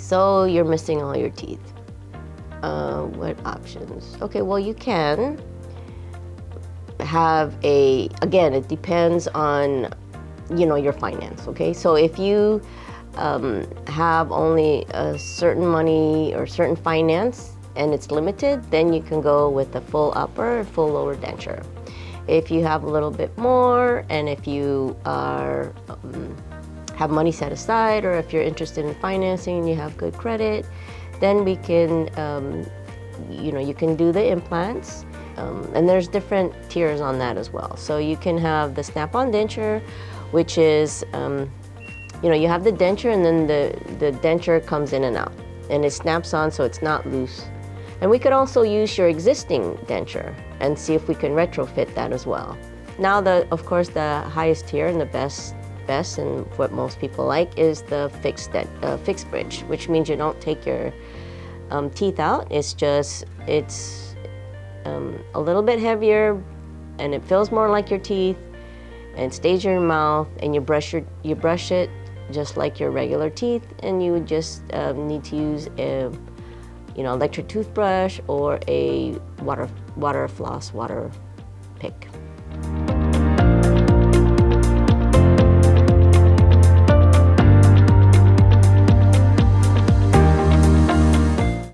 So you're missing all your teeth. What options? Okay, well, you can have again, it depends on, your finance, okay? So if you have only a certain money or certain finance and it's limited, then you can go with a full upper and full lower denture. If you have a little bit more, and if you are have money set aside, or if you're interested in financing and you have good credit, then we can, you can do the implants. And there's different tiers on that as well. So you can have the snap-on denture, which is, you have the denture and then the denture comes in and out. And it snaps on so it's not loose. And we could also use your existing denture and see if we can retrofit that as well. Now, of course, the highest tier and the best and what most people like is the fixed bridge, which means you don't take your teeth out. It's a little bit heavier, and it feels more like your teeth, and stays in your mouth, and you brush it just like your regular teeth, and you would just need to use a electric toothbrush or a water pick.